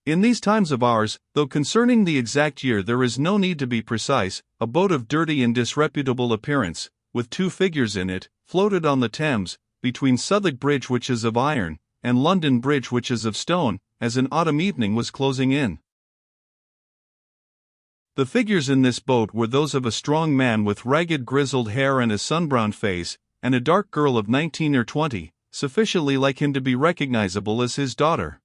In these times of ours, though concerning the exact year there is no need to be precise, a boat of dirty and disreputable appearance, with 2 figures in it, floated on the Thames, between Southwark Bridge, which is of iron, and London Bridge, which is of stone, as an autumn evening was closing in. The figures in this boat were those of a strong man with ragged grizzled hair and a sunbrowned face, and a dark girl of 19 or 20, sufficiently like him to be recognizable as his daughter.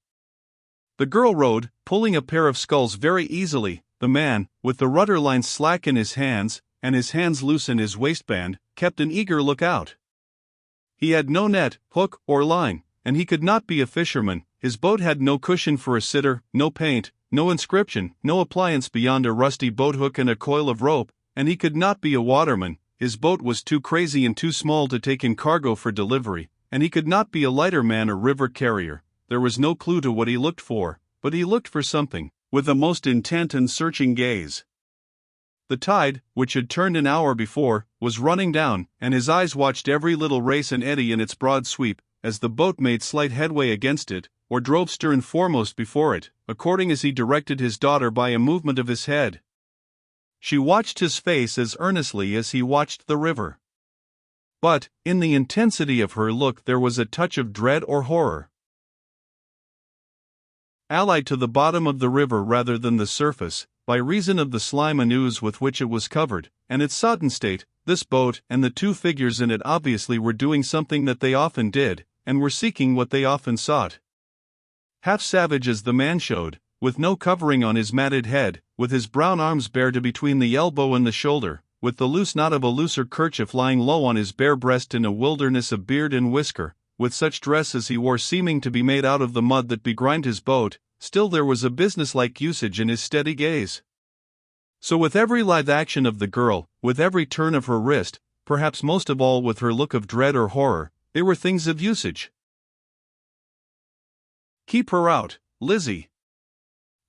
The girl rowed, pulling a pair of sculls very easily. The man, with the rudder lines slack in his hands, and his hands loose in his waistband, kept an eager lookout. He had no net, hook, or line, and he could not be a fisherman. His boat had no cushion for a sitter, no paint, no inscription, no appliance beyond a rusty boathook and a coil of rope, and he could not be a waterman. His boat was too crazy and too small to take in cargo for delivery, and he could not be a lighterman or river carrier. There was no clue to what he looked for, but he looked for something, with a most intent and searching gaze. The tide, which had turned an hour before, was running down, and his eyes watched every little race and eddy in its broad sweep, as the boat made slight headway against it, or drove stern foremost before it, according as he directed his daughter by a movement of his head. She watched his face as earnestly as he watched the river. But, in the intensity of her look there was a touch of dread or horror, allied to the bottom of the river rather than the surface, by reason of the slime and ooze with which it was covered, and its sodden state. This boat and the 2 figures in it obviously were doing something that they often did, and were seeking what they often sought. Half savage as the man showed, with no covering on his matted head, with his brown arms bare to between the elbow and the shoulder, with the loose knot of a looser kerchief lying low on his bare breast in a wilderness of beard and whisker, with such dress as he wore seeming to be made out of the mud that begrimed his boat, still there was a businesslike usage in his steady gaze. So with every lithe action of the girl, with every turn of her wrist, perhaps most of all with her look of dread or horror, they were things of usage. "Keep her out, Lizzie.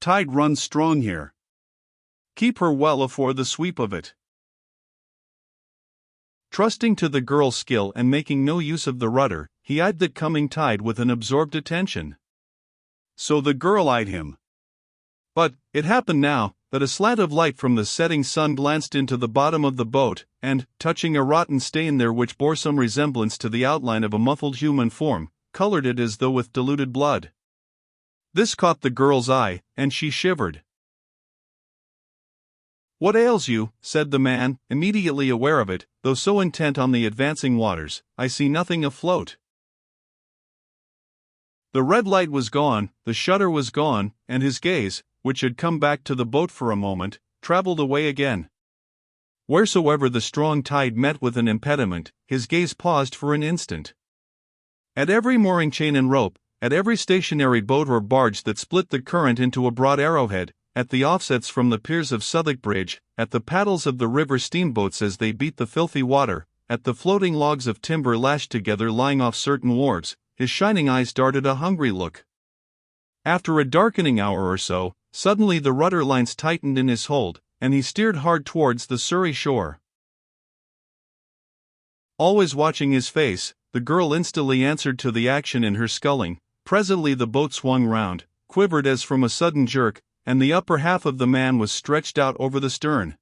Tide runs strong here. Keep her well afore the sweep of it." Trusting to the girl's skill and making no use of the rudder, he eyed the coming tide with an absorbed attention. So the girl eyed him. But, it happened now, that a slant of light from the setting sun glanced into the bottom of the boat, and, touching a rotten stain there which bore some resemblance to the outline of a muffled human form, colored it as though with diluted blood. This caught the girl's eye, and she shivered. "What ails you?" said the man, immediately aware of it, though so intent on the advancing waters. "I see nothing afloat." The red light was gone, the shutter was gone, and his gaze, which had come back to the boat for a moment, traveled away again. Wheresoever the strong tide met with an impediment, his gaze paused for an instant. At every mooring chain and rope, at every stationary boat or barge that split the current into a broad arrowhead, at the offsets from the piers of Southwark Bridge, at the paddles of the river steamboats as they beat the filthy water, at the floating logs of timber lashed together lying off certain wharves, his shining eyes darted a hungry look. After a darkening hour or so, suddenly the rudder lines tightened in his hold, and he steered hard towards the Surrey shore. Always watching his face, the girl instantly answered to the action in her sculling. Presently the boat swung round, quivered as from a sudden jerk, and the upper half of the man was stretched out over the stern.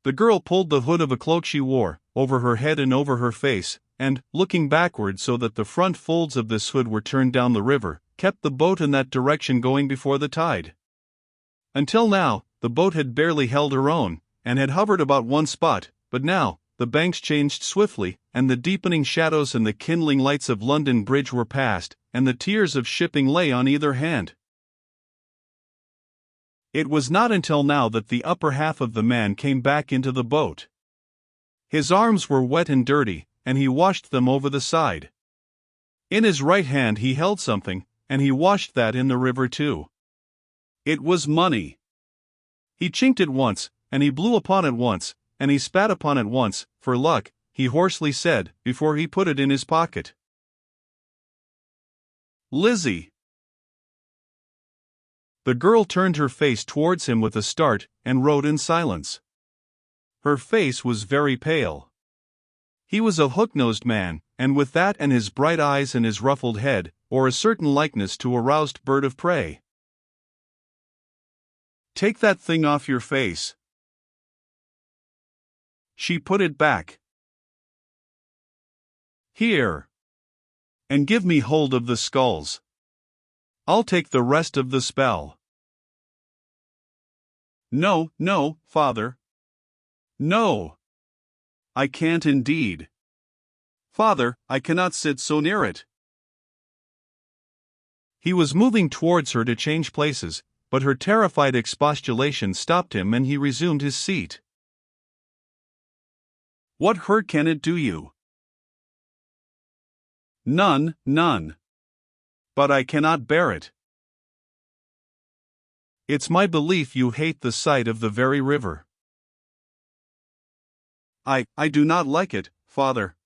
The girl pulled the hood of a cloak she wore, over her head and over her face, and, looking backward so that the front folds of this hood were turned down the river, kept the boat in that direction going before the tide. Until now, the boat had barely held her own, and had hovered about one spot, but now, the banks changed swiftly, and the deepening shadows and the kindling lights of London Bridge were past, and the tiers of shipping lay on either hand. It was not until now that the upper half of the man came back into the boat. His arms were wet and dirty, and he washed them over the side. In his right hand he held something, and he washed that in the river too. It was money. He chinked it once, and he blew upon it once, and he spat upon it once, for luck, he hoarsely said, before he put it in his pocket. "Lizzie." The girl turned her face towards him with a start, and rowed in silence. Her face was very pale. He was a hook-nosed man, and with that and his bright eyes and his ruffled head, or a certain likeness to a roused bird of prey. "Take that thing off your face." She put it back. "Here. And give me hold of the skulls. I'll take the rest of the spell." "No, no, father. No. I can't indeed. Father, I cannot sit so near it." He was moving towards her to change places, but her terrified expostulation stopped him and he resumed his seat. "What hurt can it do you?" "None, none. But I cannot bear it. It's my belief you hate the sight of the very river." I do not like it, father."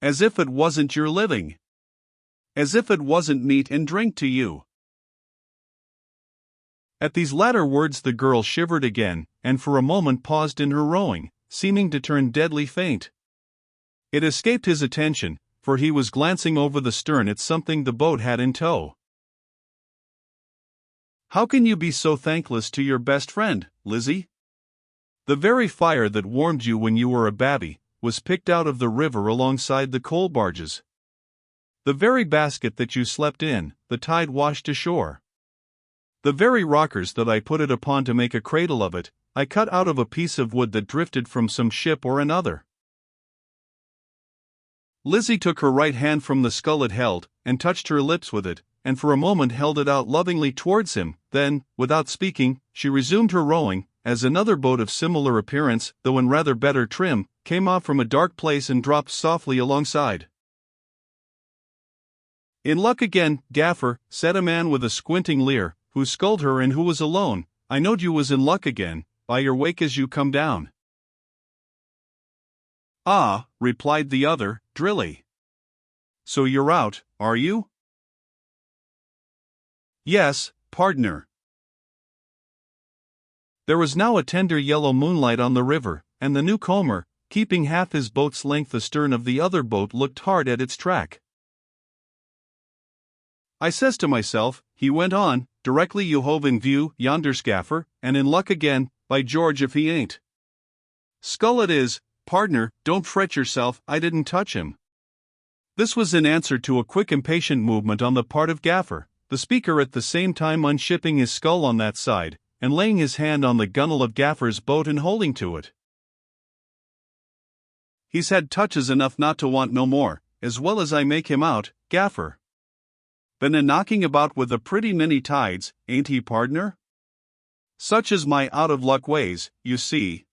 "As if it wasn't your living. As if it wasn't meat and drink to you." At these latter words the girl shivered again, and for a moment paused in her rowing, seeming to turn deadly faint. It escaped his attention, for he was glancing over the stern at something the boat had in tow. "How can you be so thankless to your best friend, Lizzie? The very fire that warmed you when you were a babby was picked out of the river alongside the coal barges. The very basket that you slept in, the tide washed ashore. The very rockers that I put it upon to make a cradle of it, I cut out of a piece of wood that drifted from some ship or another." Lizzie took her right hand from the skull it held, and touched her lips with it, and for a moment held it out lovingly towards him. Then, without speaking, she resumed her rowing, as another boat of similar appearance, though in rather better trim, came off from a dark place and dropped softly alongside. "In luck again, Gaffer," said a man with a squinting leer, who sculled her and who was alone. "I knowed you was in luck again, by your wake as you come down." "Ah," replied the other, drily. "So you're out, are you?" "Yes, pardner." There was now a tender yellow moonlight on the river, and the newcomer, keeping half his boat's length astern of the other boat, looked hard at its track. "I says to myself," he went on, "directly you hove in view yonder Gaffer, and in luck again, by George if he ain't. Skull it is, pardner, don't fret yourself, I didn't touch him." This was in answer to a quick impatient movement on the part of Gaffer, the speaker at the same time unshipping his skull on that side, and laying his hand on the gunwale of Gaffer's boat and holding to it. "He's had touches enough not to want no more, as well as I make him out, Gaffer. Been a knocking about with a pretty many tides, ain't he, pardner? Such is my out-of-luck ways, you see.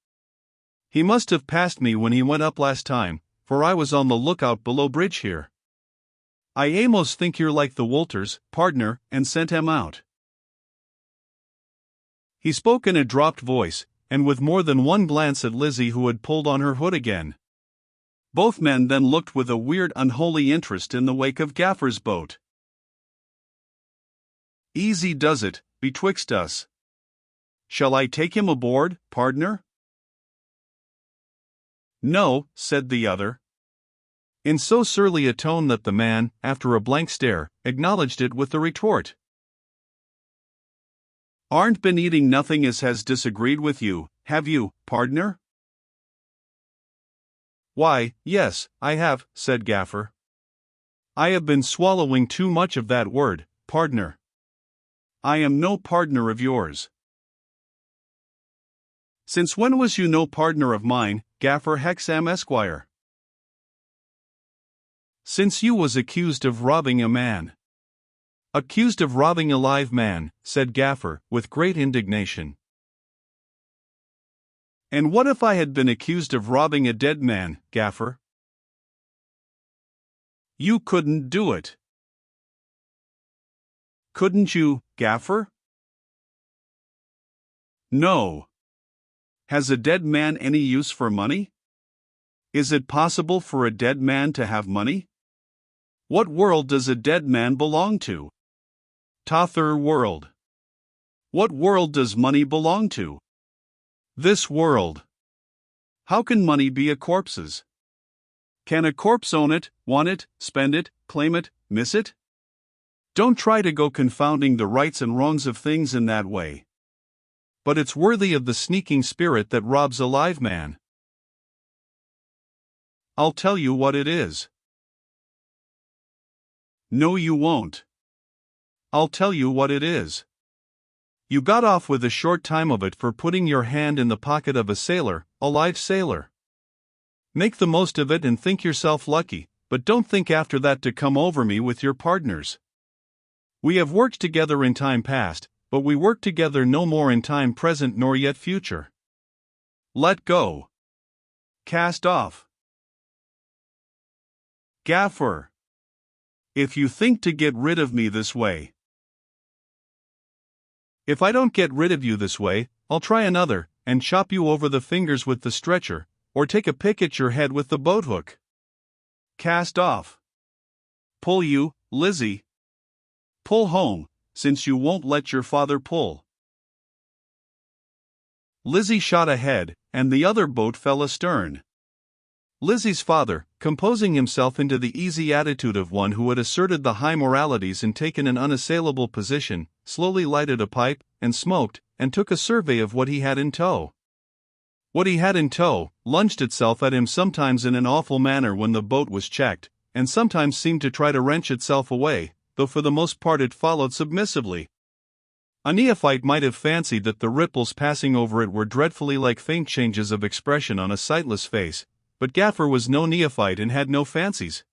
He must have passed me when he went up last time, for I was on the lookout below bridge here. I amos think you're like the Wolters, pardner, and sent him out." He spoke in a dropped voice, and with more than one glance at Lizzie, who had pulled on her hood again. Both men then looked with a weird unholy interest in the wake of Gaffer's boat. "Easy does it, betwixt us. Shall I take him aboard, pardner?" "No," said the other, in so surly a tone that the man, after a blank stare, acknowledged it with the retort. "Aren't been eating nothing as has disagreed with you, have you, pardner?" "Why, yes, I have," said Gaffer. "I have been swallowing too much of that word, pardner. I am no pardner of yours." "Since when was you no pardner of mine, Gaffer Hexam Esquire?" "Since you was accused of robbing a man." "Accused of robbing a live man," said Gaffer, with great indignation. "And what if I had been accused of robbing a dead man, Gaffer?" "You couldn't do it." "Couldn't you, Gaffer?" "No. Has a dead man any use for money? Is it possible for a dead man to have money? What world does a dead man belong to?" "T'other world." "What world does money belong to?" "This world." "How can money be a corpse's?" Can a corpse own it, want it, spend it, claim it, miss it? Don't try to go confounding the rights and wrongs of things in that way. But it's worthy of the sneaking spirit that robs a live man. I'll tell you what it is. No, you won't. I'll tell you what it is. You got off with a short time of it for putting your hand in the pocket of a sailor, a live sailor. Make the most of it and think yourself lucky, but don't think after that to come over me with your partners. We have worked together in time past, but we work together no more in time present nor yet future. Let go. Cast off. Gaffer. If you think to get rid of me this way. If I don't get rid of you this way, I'll try another, and chop you over the fingers with the stretcher, or take a pick at your head with the boathook. Cast off. Pull you, Lizzie. Pull home, since you won't let your father pull. Lizzie shot ahead, and the other boat fell astern. Lizzie's father, composing himself into the easy attitude of one who had asserted the high moralities and taken an unassailable position, slowly lighted a pipe, and smoked, and took a survey of what he had in tow. What he had in tow lunged itself at him sometimes in an awful manner when the boat was checked, and sometimes seemed to try to wrench itself away, though for the most part it followed submissively. A neophyte might have fancied that the ripples passing over it were dreadfully like faint changes of expression on a sightless face, but Gaffer was no neophyte and had no fancies.